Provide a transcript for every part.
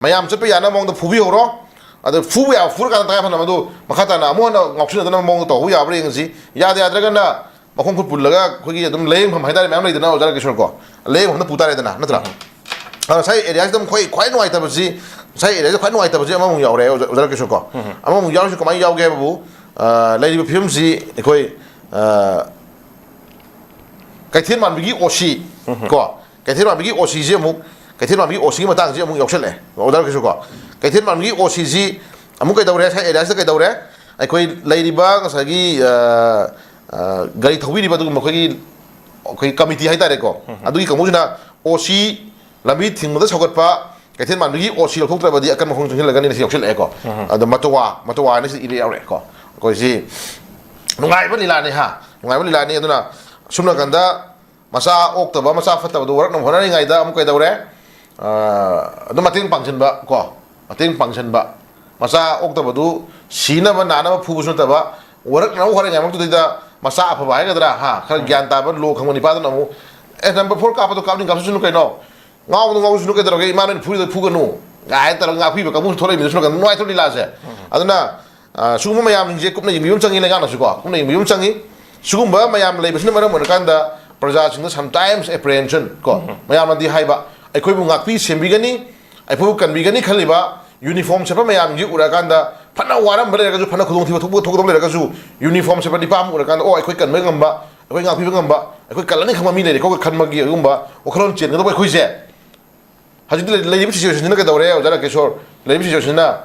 mayam cepat ya na mong tu fubi horo ada fubi ya fur kan tayar mana tu maka tanah amu na ngapsin tu na mong tu tahu ya apa yang sih ya ada kan na makong put laga kau kita tu lem ham haidar memang itu na ujar kisah ko lem ham tu putar itu na natra saya area itu kau nuai tapi sih saya area itu kau nuai tapi sih among yau reh ujar kisah ko among yau sih kau mai yau ke babu lagi film sih kau kaitin man bigi osi ko kaitin man bigi osi sih amuk kaitin man bigi osi matang sih amuk yau sel ujar kisah ko kaitin man bigi osi sih amuk kau tahu reh saya area itu kau tahu reh kau lagi bang sagi gari thawi riba dugum khoi khoi committee hai tare ko adu ki kamu jina osi lambi thingmada sogatpa kaithen mangi osi loktra badi akan mahung jingil lagani si yoksel eko adu matowa ni si ile yaure ko ko si nungai ba lila ni ha nungai ba lila ni aduna sumna ganda masa oktaba masa fataba du warak nam hona ngai da am kai daure adu mating pangchen ba ko mating pangchen ba masa oktaba du sina ba nana ba phubu sun taba warak na hore ngai mak tu da masa apa bahaya kadra ha khar gyan ta ban lo khangoni pa na mu number 4 ka pa to kapning kapsu nu kai no ngau sunu kai daro ge iman phu ga nu ngai tar nga phi ba kamu thole mi sunu ga noi tholi la se aduna sugum mayam je kupna yim changi le ga na su ko kupna yim changi sugum ba mayam le bisna maram mon kan da praja sing sometimes apprehension ko mayam di hai ba ai khoi bu ngak pi sembi gani ai phu kan bi gani khali ba uniform se pa mayam ji ura kan da phana waram bale ga ju phana khudong thi thuk thuk dom le ga ju uniform se pa dipam ura kan o ai khoi kan me ngamba ai khoi ngak pi ngamba ai khoi kalani khama mi le ko kan ma gi ngamba o khlon chen ga do khoi je haji le le bi situation na ka dawre o jara keshor le bi situation na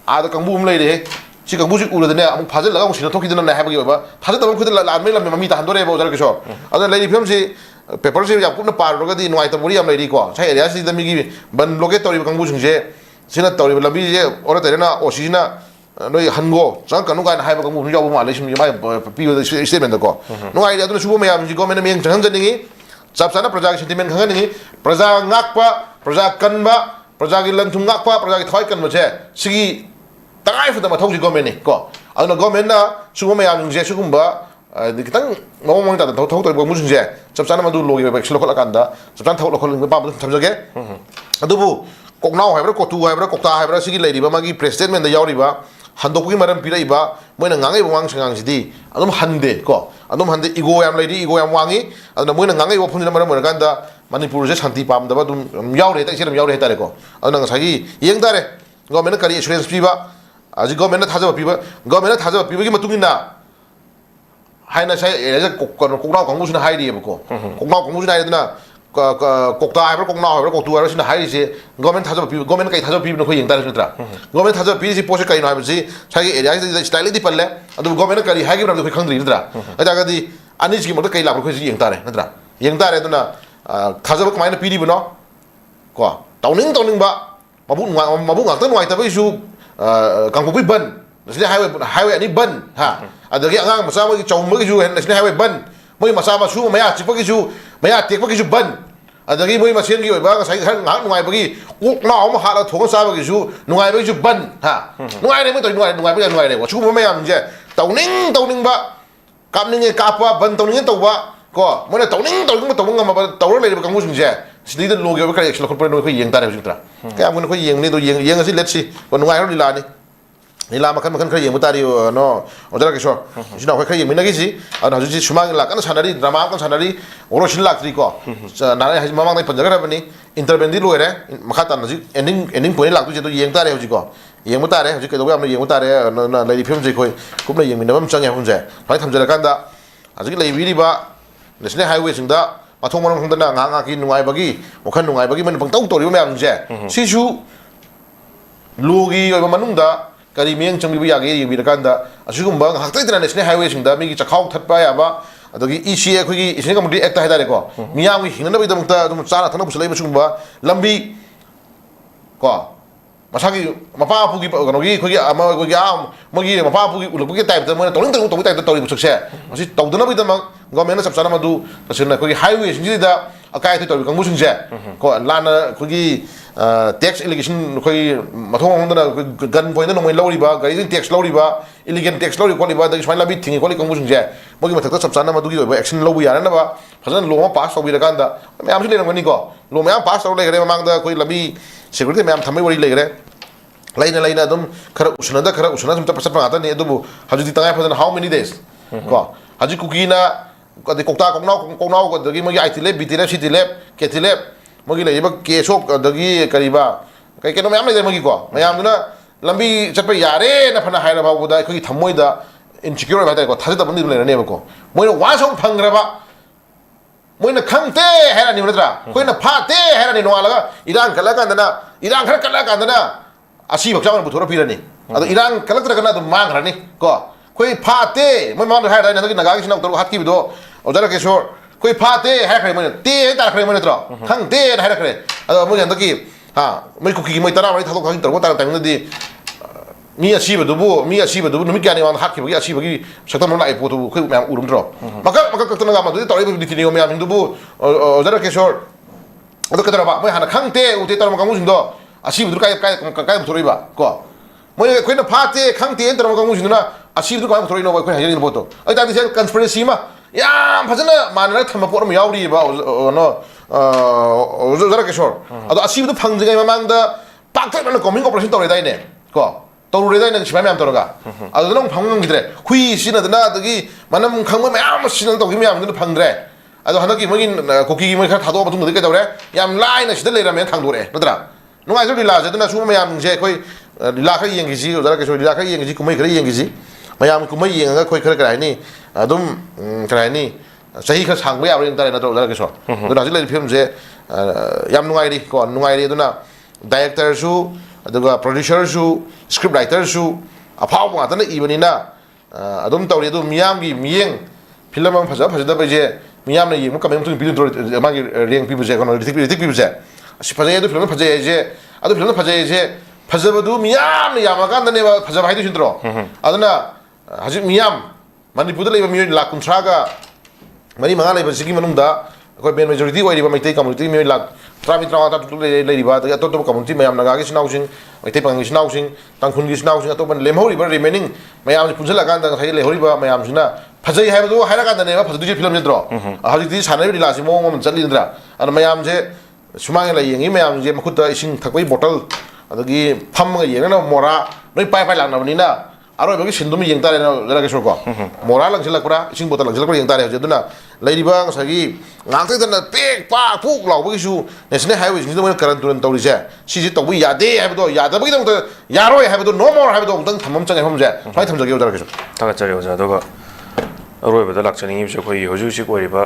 a da kangbu um le de si kangbu ji ura de ne am phajal laga sina thoki de na ha ba gi ba phajal da khoi de la me la me mi ta handore ba o jara keshor ada le film si paper si ya ku na par ro ga di noi ta buri am le di ko sai area si da mi gi ban loge tori kangbu jing je sina tori lambi je ora tere na o si na noi hango sang kanu kan hai ba kangbu yaw ma le sim mai pi de statement ko no ai da subo me am ji go me me chang jan ni chap sana praja sentiment khang ni praja ngakpa praja kanba praja gi lan thum ngakpa praja gi thoi kan ma che sigi tangai fu da ma thong ji go me ni ko aduna go me na subo me am je sugum ba kitang mong ta thong to ba mu jing je chap sana ma du logi ba xlo khol kan da chap sana thok lo khol ba ba tham jage adubu koknau haibra kotu haibra kokta haibra sigi leiriba magi president men da yauriba handokgi maram piraiba moina ngangai wang sangang sidi adum hande ko adum hande ego yam leiri ego yam wangi aduna moina ngangai wo phunjina maram ganda manipur je shanti pam da dum yaure ta siram yaure ta re ko aduna ngasagi yeng dare government kari assurance piba aji government thaja piba government thaja piba gi matungina haina sai eja koknau kangmu suna hairi ko koknau kangmu suna haiduna kokta haibra koknau haibra koktu haibra sina hairi se government thaja piba government kai thaja piba no khoi yeng dare sutra government thaja piba si pose kai no haibra si sai area style di palle adu government kari hagi bram khoi khangdri ntra aja ga di ani ji mo kai la khoi si yeng dare ntra yeng dare aduna thaja ba mai na pidi bno ko tawning ba mabu ngak tan wai ta ba su kangpu ban national highway ani ban ha adagi angang masa mo gi chong mo gi ju national highway ban mo masa ma su maya chip gi ju maya tek ba gi ju ban adagi mo masen gi ba ga sai ngak nungai ba gi uk na ma ha la thong sa ba gi ju nungai ba gi ju ban ha nungai ne mo to nungai ba nungai ne wa chu mo maya je tawning ba kapning ka pa ban tawning to ba ko mo na tawning ba tawng ma ba tawr le ba kang mu sing je sidi de logi ba ka ek khol no ko yeng ta re ju tra ka mo ko yeng ni do yeng asi let's see ko nungai ro lila ni la makan khari yeng mutari no odara ke so jina ko khari yeng minagi si ana ju sumang la kan sanari drama kan sanari oro shin lak tri ko na ha mamang dai panjaga bani intervendi lo re makhata na ji ending point lak tu je do yeng ta re ju ko yeng mutare ju ke do am yeng mutare na lai film je ko kum na yeng min nam chang ya hun je pai tham jara kan da aji lai wi ri ba national highway sing da mathong monong hong da na nga ki nungai bagi mokhan nungai bagi man bang tau to ri ma yang je si su logi oi manung da kari mieng chang bi yage yi bi kan da asugum ba hak tai national highway sing da mi gi chakhau that pa ya ba adagi ECA khoi gi isne kam di act ha da re ko miyang wi hingna bi dam ta dum chana thana buslai ba sugum ba lambi ko masagi mapa pu gi no gi khoi gi ama ko gi am mo gi mapa pu gi uluk gi type da mo tong type da tori bu sukse asi tong dana bi dam government sab sana ma du tasina khoi highway sing da ꯑꯀꯥꯏ ꯑꯇꯣꯏ ꯇꯧꯔꯤꯕ ꯀꯥꯡꯕꯨꯁꯤꯡꯁꯦ ꯀꯣ ꯂꯥꯟꯅ ꯑꯩꯈꯣꯏꯒꯤ tax ꯏꯂꯤꯒꯦꯁꯟ ꯑꯩꯈꯣꯏꯒꯤ ꯃꯊꯣꯡ ꯃꯔꯝꯗꯅ gun ꯄꯣꯏꯟꯗ ꯅꯣꯡꯃꯩ ꯂꯧꯔꯤꯕ ꯒꯥꯔꯤꯁꯤꯡ ꯇꯦꯛꯁ ꯂꯧꯔꯤꯕ ꯏꯂꯤꯒꯦꯟ ꯇꯦꯛꯁ ꯂꯧꯔꯤꯕ ꯈꯣꯠꯂꯤꯕ ꯑꯗꯒꯤ ꯁꯨꯃꯥꯏꯅ ꯂꯝꯕꯤ ꯊꯤꯡꯉꯤ ꯈꯣꯠꯂꯤ ꯀꯥꯡꯕꯨꯁꯤꯡꯁꯦ ꯃꯣꯏꯒꯤ ꯃꯊꯛꯇ ꯆꯞ ꯆꯥꯅ ꯃꯗꯨꯒꯤ ꯑꯣꯏꯕ ꯑꯦꯛꯁꯟ ꯂꯧꯕ ꯌꯥꯅꯅꯕ ꯐꯖꯅ ꯂꯣ ꯑꯃ ꯄꯥꯁ ꯇꯧꯕꯤꯔꯀꯥꯟꯗ ꯃꯌꯥꯝꯁꯨ ꯂꯩꯔꯝꯒꯅꯤꯀꯣ ꯂꯣ ꯃꯌꯥꯝ ꯄꯥꯁ ꯇꯧꯔ ꯂꯩꯈ꯭ꯔꯦ ꯃꯃꯥꯡꯗ ꯑꯩꯈꯣꯏ ꯂꯝꯕꯤ ꯁꯦꯀꯨꯔꯤꯇꯤ ꯃꯌꯥꯝ ꯊꯝꯕꯩ ꯋꯥꯔꯤ ꯂꯩꯈ꯭ꯔꯦ ꯂꯩꯅ ꯑꯗꯨꯝ ꯈꯔ ꯎꯁꯟꯅꯗ ꯁꯨꯝ ꯆꯠꯄ ꯉꯥꯛꯇꯅꯤ ꯑꯗꯨꯕꯨ ꯍꯧꯖꯤꯛꯇꯤ ꯇꯉꯥꯏ ꯐꯗꯅ ꯍꯥꯎ ꯃꯦꯅꯤ ꯗꯦꯖ ꯀꯣ ꯍꯧꯖꯤꯛ ꯀꯨꯀꯤꯅ ꯑꯗꯩ ꯀꯧꯇꯥ ꯀꯧꯅꯥꯎ ꯑꯗꯒꯤ ꯃꯣꯏꯒꯤ ꯑꯥꯏ ꯇꯤ ꯂꯦꯞ ꯕꯤ ꯇꯤ ꯂꯦꯞ ꯁꯤ ꯇꯤ ꯂꯦꯞ ꯀꯦ ꯇꯤ ꯂꯦꯞ ꯃꯣꯏꯒꯤ ꯂꯩꯔꯤꯕ ꯀꯦꯁꯣꯛ ꯑꯗꯒꯤ ꯀꯔꯤꯕ ꯀꯩꯅꯣ ꯃꯌꯥꯝ ꯂꯩꯔꯦ ꯃꯣꯏꯒꯤꯀꯣ ꯃꯌꯥꯝꯗꯨꯅ ꯂꯝꯕꯤ ꯆꯠꯄ ꯌꯥꯔꯦꯅ ꯐꯅ ꯍꯥꯏꯔ ꯐꯥꯎꯕꯗ ꯑꯩꯈꯣꯏꯒꯤ ꯊꯃꯣꯏꯗ ꯏꯟꯁꯤꯀ꯭ꯌꯣꯔ ꯑꯣꯏꯕ ꯍꯥꯏꯇꯥꯔꯦꯀꯣ ꯊꯥꯖꯗꯕ ꯑꯃꯗꯤ ꯂꯩꯔꯅꯦꯕꯀꯣ ꯃꯣꯏꯅ ꯋꯥꯟꯁ ꯑꯃ ꯐꯪꯈ꯭ꯔꯕ ꯃꯣꯏꯅ ꯈꯪꯗꯦ ꯍꯥꯏꯔꯅꯤꯕ ꯅꯠꯇ꯭ꯔꯥ ꯑꯩꯈꯣꯏꯅ ꯐꯥꯠꯇꯦ ꯍꯥꯏꯔꯅꯤ ꯅꯣꯡꯉꯥꯜꯂꯒ ꯏꯔꯥꯡ ꯈꯔ ꯀꯠꯂꯀꯥꯟꯗꯅ ꯑꯁꯤꯕ ꯍꯛꯆꯥꯡ ꯄꯨꯊꯣꯔꯛ ꯄꯤꯔꯅꯤ ꯑꯗꯣ ꯏꯔꯥꯡ ꯀꯠꯂꯛꯇ꯭ꯔꯒꯅ ꯑꯗꯨꯝ ꯃꯥꯡꯈ꯭ꯔꯅꯤ ꯀꯣ ꯑꯩꯈꯣꯏ ꯐꯥꯠꯇꯦ ꯃꯣꯏ ꯃꯃꯥꯡꯗ ꯍꯥꯏꯔꯗꯥꯏ ꯍꯟꯗꯛꯀꯤ ꯅꯥꯒꯥꯒꯤ ꯏꯆꯤꯟ ꯏꯅꯥꯎ ꯇꯔꯨꯛ ꯍꯥꯠꯈꯤꯕꯗꯣ ꯑꯣꯖꯥ ꯔꯥꯀꯦꯁꯣꯔ ꯑꯩꯈꯣꯏ ꯐꯥꯠꯇꯦ ꯍꯥꯏꯔꯛꯈ꯭ꯔꯦ ꯃꯣꯏꯅ ꯇꯦ ꯇꯥꯔꯛꯈ꯭ꯔꯦ ꯃꯣꯏ ꯅꯠꯇ꯭ꯔꯣ ꯈꯪꯗꯦꯅ ꯍꯥꯏꯔꯛꯈ꯭ꯔꯦ ꯑꯗꯣ ꯃꯣꯏ ꯍꯟꯗꯛꯀꯤ ꯃꯣꯏ ꯀꯨꯀꯤꯒꯤ ꯃꯣꯏ 14 ꯊꯥꯗꯣꯛ ꯊꯥꯖꯤꯟ ꯇꯧꯔꯛꯄ ꯇꯥꯏꯃꯤꯡꯗꯗꯤ ꯃꯤ ꯑꯁꯤꯕꯗꯨꯕꯨ ꯅꯨꯃꯤꯠ ꯀꯌꯥꯅꯤ ꯃꯃꯥꯡꯗ ꯍꯥꯠꯈꯤꯕꯒꯤ ꯑꯁꯤꯕꯒꯤ ꯁꯛꯇꯝ ꯑꯃ ꯂꯥꯛꯏ ꯄꯣꯠꯇꯨꯕꯨ ꯑꯩꯈꯣꯏ ꯃꯌꯥꯝ ꯎꯔꯝꯗ꯭ꯔꯣ ꯃꯀꯛ ꯀꯛꯇꯅꯒ ꯃꯗꯨꯗꯤ ꯇꯧꯔꯛꯏꯕ ꯅꯤꯇꯤ ꯅꯤꯌꯣꯝ ꯃꯌꯥꯝꯁꯤꯡꯗꯨꯕꯨ ꯑꯣꯖꯥ ꯔꯥꯀꯦꯁꯣꯔ ꯑꯗꯨ ꯀꯩꯗꯧꯔꯕ ꯃꯣꯏ ꯍꯥꯟꯅ ꯈꯪꯗꯦ ꯎꯗꯦ ꯇꯧꯔꯝꯕ ꯀꯥꯡꯕꯨꯁꯤꯡꯗꯣ ꯑꯁꯤꯕꯗꯨ ꯀꯥꯏ ꯄꯨꯊꯣꯔꯛꯏꯕ ꯀꯣ ꯃꯣꯏ ꯑꯩꯈꯣꯏꯅ ꯐꯥꯠꯇꯦ ꯈꯪꯗꯦꯅ ꯇꯧꯔꯝꯕ ꯀꯥꯡꯕꯨꯁꯤꯡꯗꯨꯅ ꯑꯁꯤꯕꯗꯨ ꯀꯃꯥꯏꯅ ꯄꯨꯊꯣꯔꯛꯏꯅꯣ ꯑꯩꯈꯣꯏꯅ ꯍꯥꯏꯖꯔꯤꯕ ꯄꯣꯠꯇꯣ ꯑꯗꯨ ꯇꯥꯔꯗꯤ ꯁꯦ ꯀꯟꯁꯄꯤꯔꯦꯁꯤ ꯑꯃ ꯌꯥꯝ ꯐꯖꯅ ꯃꯥꯟꯅꯔꯒ ꯊꯝꯕ ꯄꯣꯠ ꯑꯃ ꯌꯥꯎꯔꯤꯕ ꯑꯣꯖꯥ ꯔꯥꯀꯦꯁꯣꯔ ꯑꯗꯣ ꯑꯁꯤꯕꯗꯨ ꯐꯪꯗ꯭ꯔꯤꯉꯩ ꯃꯃꯥꯡꯗ ꯄꯥꯛꯇꯛꯅꯅ ꯀꯣꯃꯤꯡ ꯑꯣꯄꯔꯦꯁꯟ ꯇꯧꯔꯦꯗꯥꯏꯅꯦ ꯀꯣ ꯇꯧꯔꯨꯔꯦꯗꯥꯏꯅꯦ ꯁꯤꯐꯥꯏ ꯃꯌꯥꯝ ꯇꯧꯔꯒ ꯑꯗꯨꯗ ꯑꯃꯨꯛ ꯐꯪꯕ ꯉꯝꯈꯤꯗ꯭ꯔꯦ ꯍꯨꯏ ꯁꯤꯖꯤꯟꯅꯗꯅ ꯑꯗꯒꯤ ꯃꯅꯝ ꯈꯪꯕ ꯃꯌꯥꯝ ꯑꯃ ꯁꯤꯖꯤꯟꯅ ꯇꯧꯈꯤꯕ ꯃꯌꯥꯝꯗꯨꯅ ꯐꯪꯗ꯭ꯔꯦ ꯑꯗꯣ ꯍꯟꯗꯛꯀꯤ ꯃꯣꯏꯒꯤ ꯀꯨꯀꯤꯒꯤ ꯃꯣꯏ ꯈꯔ ꯊꯥꯗꯣꯛꯑ ꯃꯇꯨꯡꯗꯗꯤ ꯀꯩꯗꯧꯔꯦ ꯌꯥꯝ ꯂꯥꯏꯅ ꯁꯤꯗ ꯂꯩꯔꯝꯃꯦꯅ ꯊꯥꯡꯗꯣꯔꯛꯑꯦ ꯅꯠꯇ꯭ꯔꯥ ꯅꯨꯡꯉꯥꯏꯖꯕ ꯂꯤꯂꯥꯁꯦ ꯑꯗꯨꯅ ꯁꯨꯝꯕ ꯃꯌꯥꯝꯁꯦ ꯑꯩꯈꯣꯏ ꯂꯤꯂꯥ ꯈꯔ ꯌꯦꯡꯈꯤꯁꯤ ꯑꯣꯖꯥ ꯔꯥꯀꯦꯁꯣꯔ ꯂꯤꯂꯥ ꯈꯔ ꯌꯦꯡꯈꯤꯁꯤ ꯀꯨꯝꯍꯩ ꯈꯔ ꯌꯦꯡꯈꯤꯁꯤ ꯃꯌꯥꯝ ꯀꯨꯝꯍꯩ ꯌꯦꯡꯉꯒ ꯑꯩꯈꯣꯏ ꯈꯔ ꯀꯔꯤ ꯍꯥꯏꯅꯤ ꯑꯗꯨꯝ ꯀꯔꯤ ꯍꯥꯏꯅꯤ ꯆꯍꯤ ꯈꯔ ꯁꯥꯡꯕ ꯌꯥꯕ ꯌꯦꯡ ꯇꯥꯔꯦ ꯅꯠꯇ꯭ꯔꯣ ꯑꯣꯖꯥ ꯔꯥꯀꯦꯁꯣꯔ ꯑꯗꯨꯅ ꯍꯧꯖꯤꯛ ꯂꯩꯔꯤꯕ ꯐꯤꯂꯝꯁꯦ ꯌꯥꯝ ꯅꯨꯡꯉꯥꯏꯔꯤ ꯀꯣ ꯅꯨꯡꯉꯥꯏꯔꯤ ꯑꯗꯨꯅ ꯗꯥꯏꯔꯦꯛꯇꯔꯁꯨ ꯑꯗꯨꯒ ꯄ꯭ꯔꯣꯗ꯭ꯌꯨꯁꯔꯁꯨ ꯁ꯭ꯀ꯭ꯔꯤꯞ ꯔꯥꯏꯇꯔꯁꯨ ꯑꯐꯥꯎꯕ ꯉꯥꯛꯇꯅ ꯏꯕꯅꯤꯅ ꯑꯗꯨꯝ ꯇꯧꯔꯤ ꯑꯗꯨ ꯃꯤꯌꯥꯝꯒꯤ ꯃꯤꯠꯌꯦꯡ ꯐꯤꯂꯝ ꯑꯃ ꯐꯖꯗꯕꯁꯦ ꯃꯤꯌꯥꯝꯅ ꯌꯦꯡꯕ ꯀꯃꯦꯟ ꯃꯇꯨꯡ ꯄꯤꯗ꯭ꯔꯣ ꯃꯥꯒꯤ ꯔꯦꯡ ꯄꯤꯕꯁꯦ ꯀꯩꯅꯣ ꯔꯤꯇꯤꯛ ꯄꯤꯕꯁꯦ ꯑꯁꯤ ꯐꯖꯩ ꯑꯗꯨ ꯐꯤꯂꯝ ꯐꯖꯩ ꯍꯥꯏꯁꯦ ꯑꯗꯨ ꯐꯤꯂꯝ ꯐꯖꯩ ꯍꯥꯏꯁꯦ ꯐꯖꯕꯗꯨ ꯃꯤꯌꯥꯝꯅ ꯌꯥꯝꯃꯀꯥꯟꯗꯅꯦꯕ ꯐꯖꯕ ꯍꯥꯏꯗꯣꯏꯁꯤ ꯅꯠꯇ꯭ꯔꯣ ꯑꯗꯨꯅ ꯍꯧꯖꯤꯛ ꯃꯤꯌꯥꯝ ꯃꯅꯤꯄꯨꯔꯗ ꯂꯩꯕ ꯃꯤꯑꯣꯏ ꯂꯥꯛ 30ꯒ 4-5 ꯂꯩꯕꯁꯤꯒꯤ ꯃꯅꯨꯡꯗ ꯑꯩꯈꯣꯏ ꯃꯦꯟ ꯃꯦꯖꯣꯔꯤꯇꯤ ꯑꯣꯏꯔꯤꯕ ꯃꯩꯇꯩ ꯀꯝꯃꯨꯅꯤꯇꯤ ꯃꯤꯑꯣꯏ ꯂꯥꯛ 13-14 ꯂꯩꯔꯤꯕ ꯑꯗꯒꯤ ꯑꯇꯣꯞꯄ ꯀꯝꯃꯨꯅꯤꯇꯤ ꯃꯌꯥꯝ ꯅꯥꯒꯥꯒꯤ ꯏꯆꯤꯟ ꯏꯅꯥꯎꯁꯤꯡ ꯃꯩꯇꯩ ꯄꯥꯉꯜꯒꯤ ꯏꯆꯤꯟ ꯏꯅꯥꯎꯁꯤꯡ ꯇꯥꯡꯈꯨꯜꯒꯤ ꯏꯆꯤꯟ ꯏꯅꯥꯎꯁꯤꯡ ꯑꯇꯣꯞꯄ ꯂꯦꯝꯍꯧꯔꯤꯕ ꯔꯤꯃꯦꯅꯤꯡ ꯃꯌꯥꯝꯁꯤ ꯄꯨꯟꯁꯤꯜꯂꯀꯥꯟꯗ ꯉꯁꯥꯏꯒꯤ ꯂꯩꯍꯧꯔꯤꯕ ꯃꯌꯥꯝꯁꯤꯅ ꯐꯖꯩ ꯍꯥꯏꯕꯗꯨ ꯍꯥꯏꯔꯀꯥꯟꯗꯅꯦꯕ ꯐꯖꯗꯣꯏꯁꯦ ꯐꯤꯂꯝ ꯅꯠꯇ꯭ꯔꯣ ꯍꯧꯖꯤꯛꯇꯤ ꯁꯥꯟꯅꯔꯤꯕ ꯂꯤꯂꯥꯁꯤ ꯃꯑꯣꯡ ꯑꯃ ꯆꯠꯂꯤ ꯅꯠꯇ꯭ꯔꯥ ꯑꯗꯨꯅ ꯃꯌꯥꯝꯁꯦ ꯁꯨꯃꯥꯡꯗ ꯂꯩ ꯌꯦꯡꯉꯤ ꯃꯌꯥꯝꯁꯦ ꯃꯈꯨꯠꯇ ꯏꯁꯤꯡ ꯊꯛꯄꯒꯤ ꯕꯣꯇꯜ ꯑꯗꯒꯤ ꯐꯝꯃꯒ ꯌꯦꯡꯅꯅꯕ ꯃꯣꯔꯥ ꯂꯣꯏ ꯄꯥꯏ ꯂꯥꯛꯅꯕꯅꯤꯅ ꯑꯔꯣꯏꯕꯒꯤ ꯁꯤꯟꯗꯨꯃ ꯌꯦꯡ ꯇꯥꯔꯦ ꯑꯣꯖꯥ ꯔꯥꯀꯦꯁꯣꯔ ꯀꯣ ꯃꯣꯔꯥ ꯂꯪꯁꯤꯜꯂꯛꯄ꯭ꯔꯥ ꯏꯁꯤꯡ ꯕꯣꯇꯜ ꯂꯪꯁꯤꯜꯂꯛꯄ꯭ꯔꯥ ꯌꯦꯡ ꯇꯥꯔꯦ ꯍꯧꯖꯤꯛ ꯑꯗꯨꯅ ꯂꯩꯔꯤꯕ ꯉꯁꯥꯏꯒꯤ ꯉꯥꯛꯇꯪꯗꯅ ꯄꯦꯛ ꯄꯥꯛ ꯄꯨꯛ ꯂꯥꯎꯕꯒꯤꯁꯨ ꯅꯦꯁꯅꯦꯜ ꯍꯥꯏꯋꯦꯁꯤꯡꯁꯤꯗ ꯃꯣꯏꯅ ꯀꯔꯟ ꯇꯨꯔꯟ ꯇꯧꯔꯤꯁꯦ ꯁꯤꯁꯦ ꯇꯧꯕ ꯌꯥꯗꯦ ꯍꯥꯏꯕꯗꯣ ꯌꯥꯗꯕꯒꯤꯗꯃꯛꯇ ꯌꯥꯔꯣꯏ ꯍꯥꯏꯕꯗꯣ ꯅꯣ ꯃꯣꯔ ꯍꯥꯏꯕꯗꯣ ꯑꯃꯨꯛꯇꯪ ꯊꯝꯕ ꯑꯃ ꯆꯪꯉꯦ ꯃꯐꯝꯁꯦ ꯁꯨꯃꯥꯏꯅ ꯊꯝꯖꯒꯦ ꯑꯣꯖꯥ ꯔꯥꯀꯦꯁꯣꯔ ꯊꯥꯒꯠꯆꯔꯤ ꯑꯣꯖꯥ ꯑꯗꯨꯒ ꯑꯔꯣꯏꯕꯗ ꯂꯥꯛꯆꯅꯤꯡꯉꯤꯕꯁꯦ ꯑꯩꯈꯣꯏꯒꯤ ꯍꯧꯖꯤꯛ ꯑꯣꯏꯔꯤꯕ